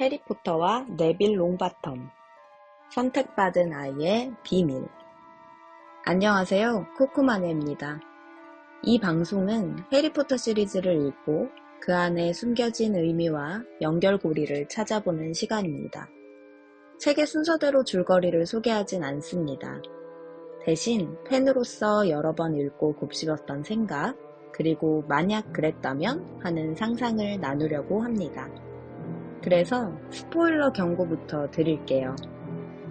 해리포터와 네빌 롱바텀 선택받은 아이의 비밀. 안녕하세요, 코코마네입니다. 이 방송은 해리포터 시리즈를 읽고 그 안에 숨겨진 의미와 연결고리를 찾아보는 시간입니다. 책의 순서대로 줄거리를 소개하진 않습니다. 대신 팬으로서 여러 번 읽고 곱씹었던 생각, 그리고 만약 그랬다면 하는 상상을 나누려고 합니다. 그래서 스포일러 경고부터 드릴게요.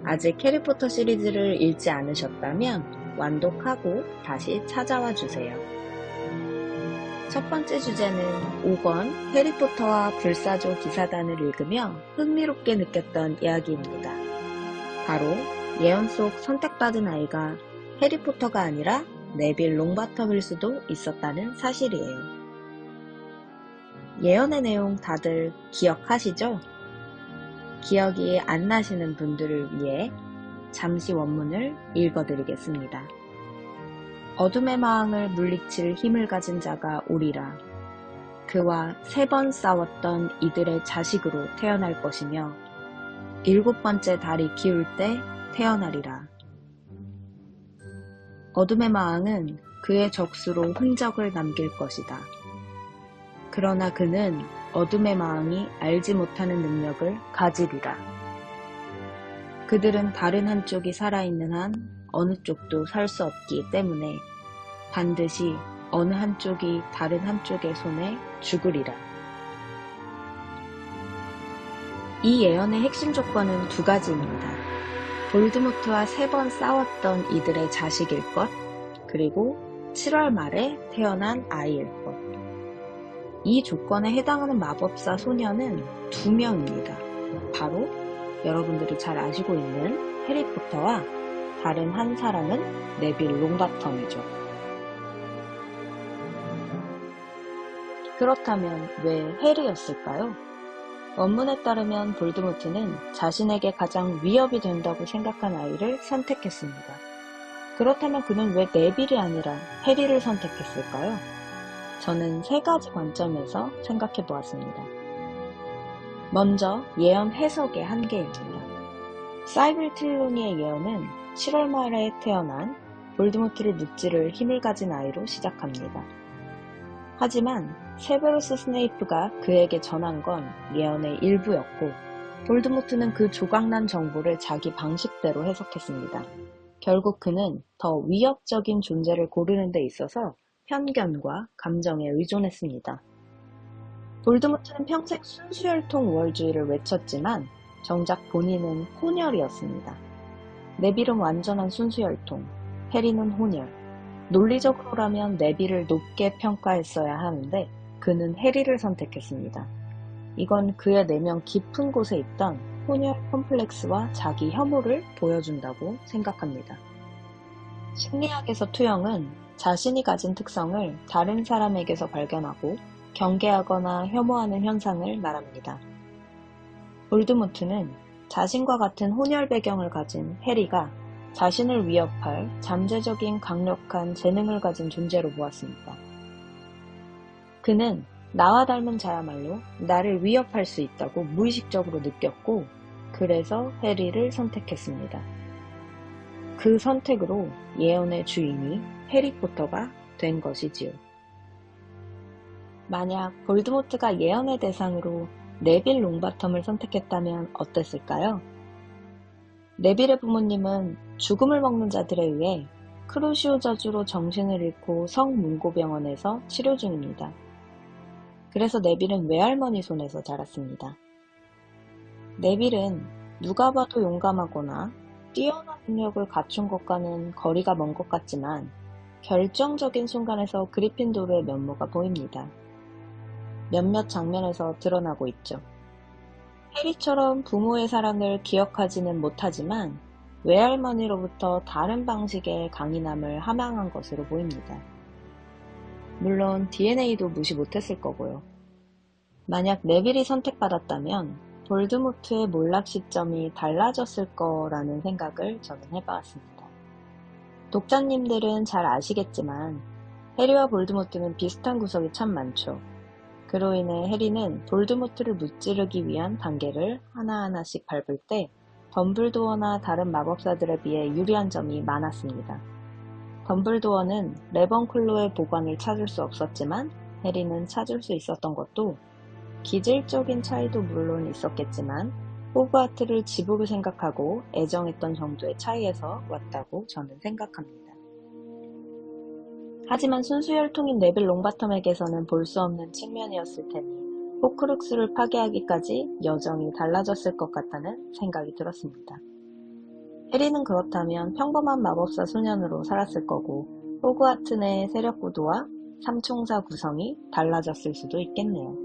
아직 해리포터 시리즈를 읽지 않으셨다면 완독하고 다시 찾아와 주세요. 첫 번째 주제는 5권 해리포터와 불사조 기사단을 읽으며 흥미롭게 느꼈던 이야기입니다. 바로 예언 속 선택받은 아이가 해리포터가 아니라 네빌 롱바텀일 수도 있었다는 사실이에요. 예언의 내용 다들 기억하시죠? 기억이 안 나시는 분들을 위해 잠시 원문을 읽어드리겠습니다. 어둠의 마왕을 물리칠 힘을 가진 자가 오리라. 그와 3번 싸웠던 이들의 자식으로 태어날 것이며 7번째 달이 기울 때 태어나리라. 어둠의 마왕은 그의 적수로 흔적을 남길 것이다. 그러나 그는 어둠의 마왕이 알지 못하는 능력을 가지리라. 그들은 다른 한쪽이 살아있는 한 어느 쪽도 살 수 없기 때문에 반드시 어느 한쪽이 다른 한쪽의 손에 죽으리라. 이 예언의 핵심 조건은 2가지입니다. 볼드모트와 3번 싸웠던 이들의 자식일 것, 그리고 7월 말에 태어난 아이일 것. 이 조건에 해당하는 마법사 소녀는 2명입니다. 바로 여러분들이 잘 아시고 있는 해리포터와 다른 한 사람은 네빌 롱바텀이죠. 그렇다면 왜 해리였을까요? 원문에 따르면 볼드모트는 자신에게 가장 위협이 된다고 생각한 아이를 선택했습니다. 그렇다면 그는 왜 네빌이 아니라 해리를 선택했을까요? 저는 3가지 관점에서 생각해 보았습니다. 먼저 예언 해석의 한계입니다. 사이빌 트릴로니의 예언은 7월 말에 태어난 볼드모트를 무찌를 힘을 가진 아이로 시작합니다. 하지만 세베루스 스네이프가 그에게 전한 건 예언의 일부였고 볼드모트는 그 조각난 정보를 자기 방식대로 해석했습니다. 결국 그는 더 위협적인 존재를 고르는 데 있어서 편견과 감정에 의존했습니다. 볼드모트는 평생 순수혈통 우월주의를 외쳤지만 정작 본인은 혼혈이었습니다. 네빌은 완전한 순수혈통, 해리는 혼혈. 논리적으로라면 네빌을 높게 평가했어야 하는데 그는 해리를 선택했습니다. 이건 그의 내면 깊은 곳에 있던 혼혈 컴플렉스와 자기 혐오를 보여준다고 생각합니다. 심리학에서 투영은 자신이 가진 특성을 다른 사람에게서 발견하고 경계하거나 혐오하는 현상을 말합니다. 볼드모트는 자신과 같은 혼혈 배경을 가진 해리가 자신을 위협할 잠재적인 강력한 재능을 가진 존재로 보았습니다. 그는 나와 닮은 자야말로 나를 위협할 수 있다고 무의식적으로 느꼈고 그래서 해리를 선택했습니다. 그 선택으로 예언의 주인이 해리포터가 된 것이지요. 만약 볼드모트가 예언의 대상으로 네빌 롱바텀을 선택했다면 어땠을까요? 네빌의 부모님은 죽음을 먹는 자들에 의해 크루시오 저주로 정신을 잃고 성문고병원에서 치료 중입니다. 그래서 네빌은 외할머니 손에서 자랐습니다. 네빌은 누가 봐도 용감하거나 뛰어난 능력을 갖춘 것과는 거리가 먼 것 같지만 결정적인 순간에서 그리핀도르의 면모가 보입니다. 몇몇 장면에서 드러나고 있죠. 해리처럼 부모의 사랑을 기억하지는 못하지만 외할머니로부터 다른 방식의 강인함을 함양한 것으로 보입니다. 물론 DNA도 무시 못했을 거고요. 만약 네빌이 선택받았다면 볼드모트의 몰락 시점이 달라졌을 거라는 생각을 저는 해봤습니다. 독자님들은 잘 아시겠지만 해리와 볼드모트는 비슷한 구석이 참 많죠. 그로 인해 해리는 볼드모트를 무찌르기 위한 단계를 하나하나씩 밟을 때 덤블도어나 다른 마법사들에 비해 유리한 점이 많았습니다. 덤블도어는 레번클로의 보관을 찾을 수 없었지만 해리는 찾을 수 있었던 것도 기질적인 차이도 물론 있었겠지만 호그와트를 집으로 생각하고 애정했던 정도의 차이에서 왔다고 저는 생각합니다. 하지만 순수 혈통인 네빌 롱바텀에게서는 볼 수 없는 측면이었을 테니 호크룩스를 파괴하기까지 여정이 달라졌을 것 같다는 생각이 들었습니다. 해리는 그렇다면 평범한 마법사 소년으로 살았을 거고 호그와트 내 세력 구도와 삼총사 구성이 달라졌을 수도 있겠네요.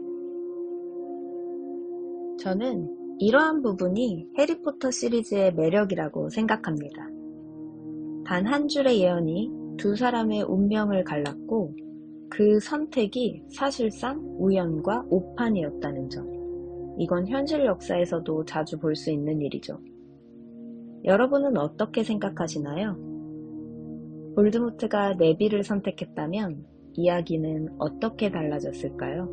저는 이러한 부분이 해리포터 시리즈의 매력이라고 생각합니다. 단 한 줄의 예언이 두 사람의 운명을 갈랐고 그 선택이 사실상 우연과 오판이었다는 점. 이건 현실 역사에서도 자주 볼 수 있는 일이죠. 여러분은 어떻게 생각하시나요? 볼드모트가 네빌을 선택했다면 이야기는 어떻게 달라졌을까요?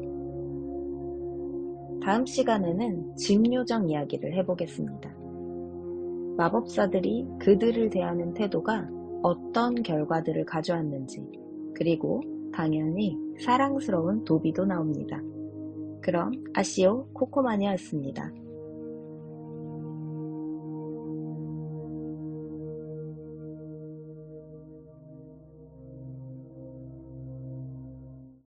다음 시간에는 짐요정 이야기를 해보겠습니다. 마법사들이 그들을 대하는 태도가 어떤 결과들을 가져왔는지, 그리고 당연히 사랑스러운 도비도 나옵니다. 그럼 아시오 코코마니아였습니다.